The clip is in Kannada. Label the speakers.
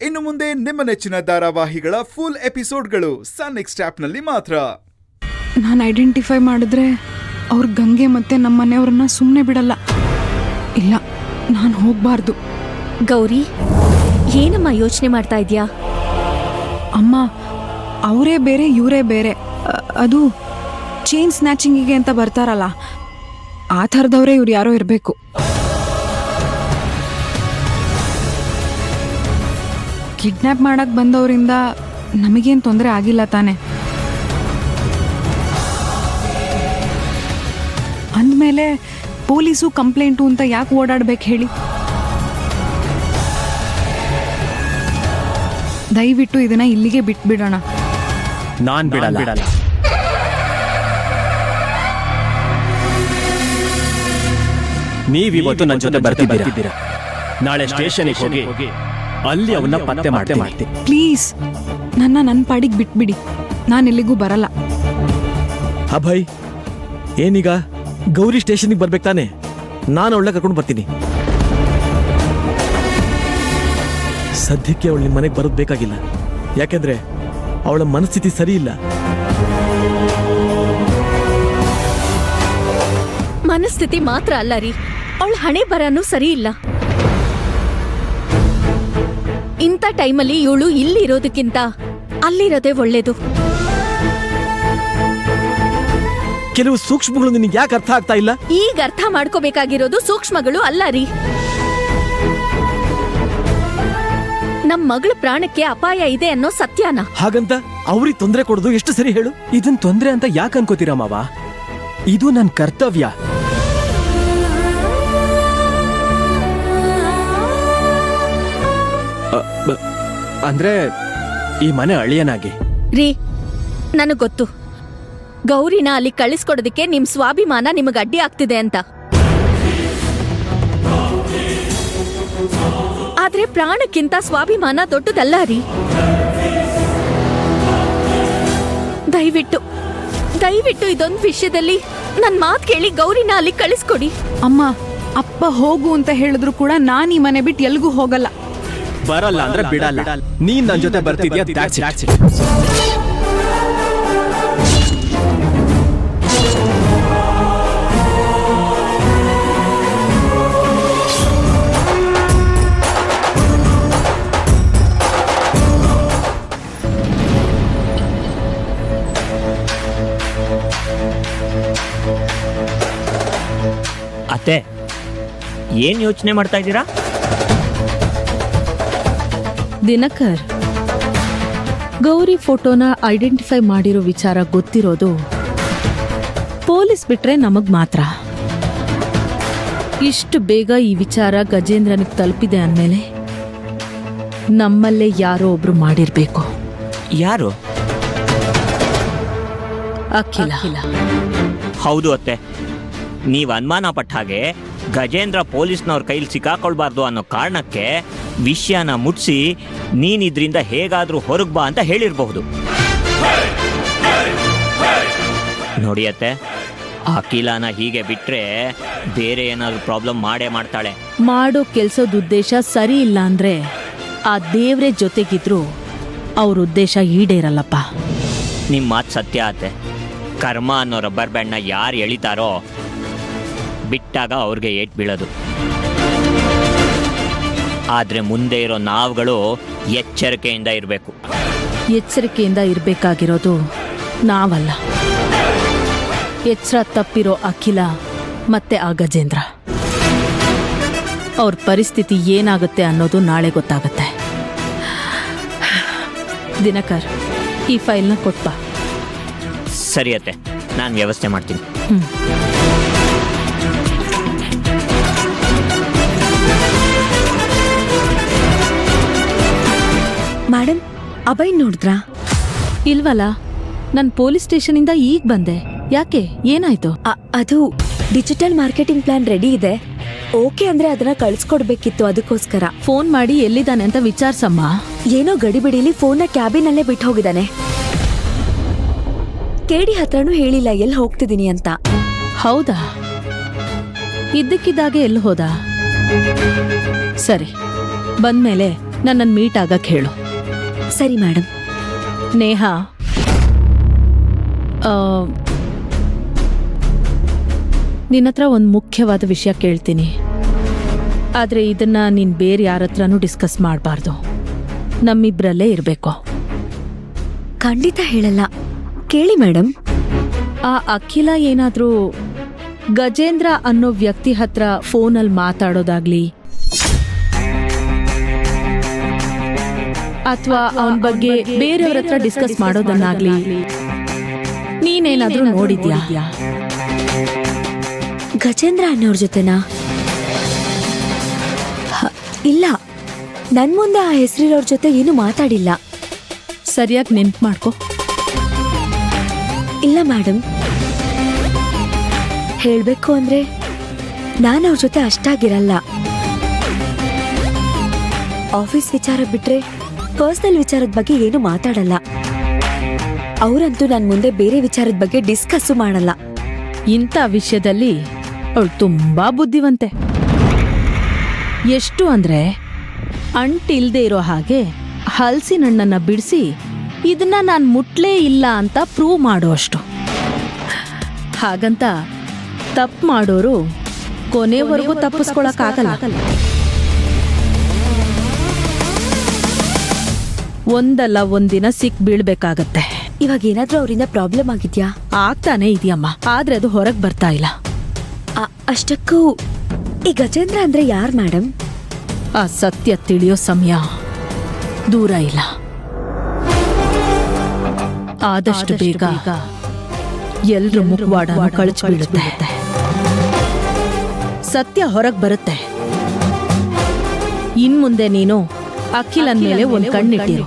Speaker 1: ಇನ್ನು ಮುಂದೆ ನಿಮ್ಮ ನೆಚ್ಚಿನ ಧಾರಾವಾಹಿಗಳ ಫುಲ್ ಎಪಿಸೋಡ್ಗಳು ಸನ್ ನೆಕ್ಸ್ಟ್ ಆಪ್ನಲ್ಲಿ ಮಾತ್ರ.
Speaker 2: ನಾನು ಐಡೆಂಟಿಫೈ ಮಾಡಿದ್ರೆ ಅವ್ರ ಗಂಗೆ ಮತ್ತೆ ನಮ್ಮ ಮನೆಯವ್ರನ್ನ ಸುಮ್ಮನೆ ಬಿಡಲ್ಲ. ಇಲ್ಲ, ನಾನು ಹೋಗ್ಬಾರ್ದು.
Speaker 3: ಗೌರಿ, ಏನಮ್ಮ ಯೋಚನೆ ಮಾಡ್ತಾ ಇದ್ಯಾ?
Speaker 2: ಅಮ್ಮ, ಅವರೇ ಬೇರೆ ಇವರೇ ಬೇರೆ. ಅದು ಚೈನ್ ಸ್ನ್ಯಾಚಿಂಗಿಗೆ ಅಂತ ಬರ್ತಾರಲ್ಲ, ಆ ಥರದವರೇ ಇವ್ರು ಯಾರೋ ಇರಬೇಕು. ಕಿಡ್ನ್ಯಾಪ್ ಮಾಡಕ್ ಬಂದವರಿಂದ ನಮಗೇನು ತೊಂದರೆ ಆಗಿಲ್ಲ ತಾನೆ? ಅಂದಮೇಲೆ ಪೊಲೀಸು ಕಂಪ್ಲೇಂಟು ಅಂತ ಯಾಕೆ ಓಡಾಡ್ಬೇಕು ಹೇಳಿ? ದಯವಿಟ್ಟು ಇದನ್ನ ಇಲ್ಲಿಗೆ ಬಿಟ್ಬಿಡೋಣ.
Speaker 4: ನಾನ್ ಬಿಡಲ್ಲ. ನೀವಿವತ್ತು ನನ್ನ ಜೊತೆ ಬರ್ತಿದ್ದೀರಾ. ನಾಳೆ ಸ್ಟೇಷನ್ಗೆ ಹೋಗಿ ಅಲ್ಲಿ ಅವನ್ನ ಪತ್ತೆ ಮಾಡ್ತೀನಿ.
Speaker 2: ಪ್ಲೀಸ್, ನನ್ನ ಪಾಡಿಗೆ ಬಿಟ್ಬಿಡಿ. ನಾನು ಎಲ್ಲಿಗೂ ಬರಲ್ಲ.
Speaker 5: ಅಭಯ್, ಏನೀಗ ಗೌರಿ ಸ್ಟೇಷನ್ಗೆ ಬರ್ಬೇಕು ತಾನೆ? ನಾನು ಅವಳ ಕರ್ಕೊಂಡು ಬರ್ತೀನಿ. ಸದ್ಯಕ್ಕೆ ಅವಳು ನಿಮ್ಮ ಮನೆಗೆ ಬರೋದು ಬೇಕಾಗಿಲ್ಲ. ಯಾಕೆಂದ್ರೆ ಅವಳ ಮನಸ್ಥಿತಿ ಸರಿ ಇಲ್ಲ.
Speaker 3: ಮನಸ್ಥಿತಿ ಮಾತ್ರ ಅಲ್ಲ ರೀ, ಅವಳ ಹಣೆ ಬರನೂ ಸರಿ ಇಲ್ಲ. ಇಂಥ ಟೈಮಲ್ಲಿ ಇವಳು ಇಲ್ಲಿ ಇರೋದಕ್ಕಿಂತ ಅಲ್ಲಿರೋದೇ ಒಳ್ಳೇದು.
Speaker 5: ಕೆಲವು ಸೂಕ್ಷ್ಮಗಳು ನಿನಗೆ ಯಾಕೆ ಅರ್ಥ ಆಗ್ತಾ ಇಲ್ಲ?
Speaker 3: ಈಗ ಅರ್ಥ ಮಾಡ್ಕೋಬೇಕಾಗಿರೋದು ಸೂಕ್ಷ್ಮಗಳು ಅಲ್ಲ ರೀ. ನಮ್ ಮಗಳ ಪ್ರಾಣಕ್ಕೆ ಅಪಾಯ ಇದೆ ಅನ್ನೋ ಸತ್ಯನ.
Speaker 5: ಹಾಗಂತ ಅವ್ರಿಗೆ ತೊಂದರೆ ಕೊಡೋದು ಎಷ್ಟು ಸರಿ ಹೇಳು?
Speaker 4: ಇದನ್ ತೊಂದ್ರೆ ಅಂತ ಯಾಕೆ ಅನ್ಕೋತೀರಾ ಮಾವ? ಇದು ನನ್ನ ಕರ್ತವ್ಯ. ಅಂದ್ರೆ ಈ ಮನೆ ಅಳಿಯನಾಗಿ.
Speaker 3: ರೀ, ನನಗ್ ಗೊತ್ತು ಗೌರಿನ ಅಲ್ಲಿ ಕಳಿಸ್ಕೊಡೋದಕ್ಕೆ ನಿಮ್ ಸ್ವಾಭಿಮಾನ ನಿಮಗ್ ಅಡ್ಡಿ ಆಗ್ತಿದೆ ಅಂತ. ಆದ್ರೆ ಪ್ರಾಣಕ್ಕಿಂತ ಸ್ವಾಭಿಮಾನ ದೊಡ್ಡದಲ್ಲ ರೀ. ದಯವಿಟ್ಟು ಇದೊಂದು ವಿಷಯದಲ್ಲಿ ನನ್ ಮಾತ್ ಕೇಳಿ ಗೌರಿನ ಅಲ್ಲಿ ಕಳಿಸ್ಕೊಡಿ.
Speaker 2: ಅಮ್ಮ, ಅಪ್ಪ ಹೋಗು ಅಂತ ಹೇಳಿದ್ರು ಕೂಡ ನಾನು ಈ ಮನೆ ಬಿಟ್ಟು ಎಲ್ಗೂ ಹೋಗಲ್ಲ.
Speaker 4: ಬರಲ್ಲ ಅಂದ್ರೆ ಬಿಡಲ್ಲ. ನೀನ್ ನನ್ನ ಜೊತೆ ಬರ್ತಿದ್ಯಾ? that's it.
Speaker 6: ಅತ್ತೆ, ಏನ್ ಯೋಚನೆ ಮಾಡ್ತಾ ಇದ್ದೀರಾ?
Speaker 7: ದಿನಕರ್, ಗೌರಿ ಫೋಟೋನ ಐಡೆಂಟಿಫೈ ಮಾಡಿರೋ ವಿಚಾರ ಗೊತ್ತಿರೋದು ಪೊಲೀಸ್ ಬಿಟ್ರೆ ನಮಗ್ ಮಾತ್ರ. ಇಷ್ಟು ಬೇಗ ಈ ವಿಚಾರ ಗಜೇಂದ್ರನಿಗೆ ತಲುಪಿದೆ ಅಂದಮೇಲೆ ನಮ್ಮಲ್ಲೇ ಯಾರೋ ಒಬ್ರು ಮಾಡಿರ್ಬೇಕು.
Speaker 6: ಯಾರು?
Speaker 7: ಅಖಿಲ.
Speaker 6: ಹೌದು ಅತ್ತೆ, ನೀವು ಅನುಮಾನ ಪಟ್ಟ ಹಾಗೆ ಗಜೇಂದ್ರ ಪೊಲೀಸ್ನವ್ರ ಕೈಲಿ ಸಿಕ್ಕಾಕೊಳ್ಬಾರ್ದು ಅನ್ನೋ ಕಾರಣಕ್ಕೆ ವಿಷಯನ ಮುಟ್ಸಿ ನೀನಿದ್ರಿಂದ ಹೇಗಾದ್ರೂ ಹೊರಗ್ ಬಾ ಅಂತ ಹೇಳಿರಬಹುದು. ನೋಡಿ ಅತ್ತೆ, ಅಖಿಲಾನ ಹೀಗೆ ಬಿಟ್ರೆ ಬೇರೆ ಏನಾದ್ರು ಪ್ರಾಬ್ಲಮ್ ಮಾಡೇ ಮಾಡ್ತಾಳೆ.
Speaker 7: ಮಾಡೋ ಕೆಲ್ಸದ ಉದ್ದೇಶ ಸರಿ ಇಲ್ಲ ಅಂದ್ರೆ ಆ ದೇವ್ರೆ ಜೊತೆಗಿದ್ರು ಅವ್ರ ಉದ್ದೇಶ ಈಡೇರಲ್ಲಪ್ಪ.
Speaker 6: ನಿಮ್ಮ ಮಾತು ಸತ್ಯ ಅತ್ತೆ. ಕರ್ಮ ಅನ್ನೋ ರಬ್ಬರ್ ಬ್ಯಾಂಡ್ನ ಯಾರು ಎಳಿತಾರೋ ಬಿಟ್ಟಾಗ ಅವ್ರಿಗೆ ಏಟ್ ಬೀಳೋದು. ಆದ್ರೆ ಮುಂದೆ ಇರೋ ನಾವುಗಳು ಎಚ್ಚರಿಕೆಯಿಂದ ಇರಬೇಕು.
Speaker 7: ಎಚ್ಚರಿಕೆಯಿಂದ ಇರಬೇಕಾಗಿರೋದು ನಾವಲ್ಲ, ಎಚ್ಚರ ತಪ್ಪಿರೋ ಅಖಿಲ ಮತ್ತೆ ಆ ಗಜೇಂದ್ರ. ಅವ್ರ ಪರಿಸ್ಥಿತಿ ಏನಾಗುತ್ತೆ ಅನ್ನೋದು ನಾಳೆ ಗೊತ್ತಾಗುತ್ತೆ. ದಿನಕರ್, ಈ ಫೈಲ್ನ ಕೊಟ್ಬಾ.
Speaker 6: ಸರಿ ಅತ್ತೆ, ನಾನು ವ್ಯವಸ್ಥೆ ಮಾಡ್ತೀನಿ.
Speaker 3: ಮೇಡಮ್, ಅಭಯ್ ನೋಡಿದ್ರಾ?
Speaker 7: ಇಲ್ವಲ್ಲ, ನಾನು ಪೊಲೀಸ್ ಸ್ಟೇಷನಿಂದ ಈಗ ಬಂದೆ. ಯಾಕೆ, ಏನಾಯ್ತು?
Speaker 3: ಅದು ಡಿಜಿಟಲ್ ಮಾರ್ಕೆಟಿಂಗ್ ಪ್ಲಾನ್ ರೆಡಿ ಇದೆ. ಓಕೆ ಅಂದ್ರೆ ಅದನ್ನ ಕಳಿಸ್ಕೊಡ್ಬೇಕಿತ್ತು, ಅದಕ್ಕೋಸ್ಕರ.
Speaker 7: ಫೋನ್ ಮಾಡಿ ಎಲ್ಲಿದ್ದಾನೆ ಅಂತ ವಿಚಾರಿಸಮ್ಮ.
Speaker 3: ಏನೋ ಗಡಿಬಿಡಿಲಿ ಫೋನ್ನ ಕ್ಯಾಬಿನಲ್ಲೇ ಬಿಟ್ಟು ಹೋಗಿದ್ದಾನೆ. ಕೇಡಿ ಹತ್ರನೂ ಹೇಳಿಲ್ಲ ಎಲ್ಲಿ ಹೋಗ್ತಿದ್ದೀನಿ ಅಂತ.
Speaker 7: ಹೌದಾ? ಇದ್ದಕ್ಕಿದ್ದಾಗೆ ಎಲ್ಲಿ ಹೋದ? ಸರಿ, ಬಂದ್ಮೇಲೆ ನನ್ನನ್ನು ಮೀಟ್ ಆಗಕ್ಕೆ ಹೇಳು.
Speaker 3: ಸರಿ ಮೇಡಮ್.
Speaker 7: ನೇಹ, ನಿನ್ನ ಹತ್ರ ಒಂದು ಮುಖ್ಯವಾದ ವಿಷಯ ಕೇಳ್ತೀನಿ. ಆದರೆ ಇದನ್ನ ನೀನು ಬೇರೆ ಯಾರ ಹತ್ರನೂ ಡಿಸ್ಕಸ್ ಮಾಡಬಾರ್ದು. ನಮ್ಮಿಬ್ಬರಲ್ಲೇ ಇರಬೇಕು.
Speaker 3: ಖಂಡಿತ ಹೇಳಲ್ಲ, ಕೇಳಿ ಮೇಡಮ್.
Speaker 7: ಆ ಅಖಿಲ ಏನಾದರೂ ಗಜೇಂದ್ರ ಅನ್ನೋ ವ್ಯಕ್ತಿ ಹತ್ರ ಫೋನಲ್ಲಿ ಮಾತಾಡೋದಾಗ್ಲಿ ಅಥವಾ ಅವನ ಬಗ್ಗೆ ಬೇರೆಯವ್ರ ಹತ್ರ ಡಿಸ್ಕಸ್ ಮಾಡೋದನ್ನಾಗ್ಲಿ ನೀನೇನಾದ್ರೂ ನೋಡಿದ್ಯಾ?
Speaker 3: ಗಜೇಂದ್ರ ಅನ್ನೋರ್ ಜೊತೆನಾ? ಇಲ್ಲ, ನನ್ ಮುಂದೆ ಆ ಹೆಸರಿರೋರ್ ಜೊತೆ ಏನು ಮಾತಾಡಿಲ್ಲ.
Speaker 7: ಸರಿಯಾಗಿ ನೆನ್ಪು ಮಾಡ್ಕೊ.
Speaker 3: ಇಲ್ಲ ಮೇಡಮ್, ಹೇಳ್ಬೇಕು ಅಂದ್ರೆ ನಾನು ಅವ್ರ ಜೊತೆ ಅಷ್ಟಾಗಿರಲ್ಲ. ಆಫೀಸ್ ವಿಚಾರ ಬಿಟ್ರೆ ಪರ್ಸನಲ್ ವಿಚಾರದ ಬಗ್ಗೆ ಏನು ಮಾತಾಡಲ್ಲ. ಅವರಂತೂ ನನ್ನ ಮುಂದೆ ಬೇರೆ ವಿಚಾರದ ಬಗ್ಗೆ ಡಿಸ್ಕಸ್ಸು ಮಾಡಲ್ಲ.
Speaker 7: ಇಂಥ ವಿಷಯದಲ್ಲಿ ಅವಳು ತುಂಬಾ ಬುದ್ಧಿವಂತೆ. ಎಷ್ಟು ಅಂದ್ರೆ ಅಂಟಿಲ್ದೇ ಇರೋ ಹಾಗೆ ಹಲಸಿನಣ್ಣನ್ನ ಬಿಡಿಸಿ ಇದನ್ನ ನಾನು ಮುಟ್ಲೇ ಇಲ್ಲ ಅಂತ ಪ್ರೂವ್ ಮಾಡೋ ಅಷ್ಟು. ಹಾಗಂತ ತಪ್ಪು ಮಾಡೋರು ಕೊನೆವರೆಗೂ ತಪ್ಪಿಸ್ಕೊಳಕ್ಕಾಗಲ್ಲ. ಒಂದಲ್ಲ ಒಂದಿನ ಸಿಕ್ ಬೀಳ್ಬೇಕಾಗತ್ತೆ.
Speaker 3: ಇವಾಗ ಏನಾದ್ರೂ ಅವರಿಂದ ಪ್ರಾಬ್ಲಮ್ ಆಗಿದ್ಯಾ?
Speaker 7: ಆಗ್ತಾನೆ ಇದೆಯಮ್ಮ, ಆದ್ರೆ ಅದು ಹೊರಗೆ ಬರ್ತಾ ಇಲ್ಲ.
Speaker 3: ಅಷ್ಟಕ್ಕೂ ಈ ಗಜೇಂದ್ರ ಅಂದ್ರೆ ಯಾರ್ ಮೇಡಮ್?
Speaker 7: ಆ ಸತ್ಯ ತಿಳಿಯೋ ಸಮಯ ದೂರ ಇಲ್ಲ. ಆದಷ್ಟು ಬೇಗ ಎಲ್ರ ಮುಖವಾಡ ಕಳಚಿ ಬೀಳುತ್ತೆ. ಸತ್ಯ ಹೊರಗೆ ಬರುತ್ತೆ. ಇನ್ಮುಂದೆ ನೀನು ಅಖಿಲನ್ ಮೇಲೆ ಒಂದು ಕಣ್ಣಿಟ್ಟಿರು.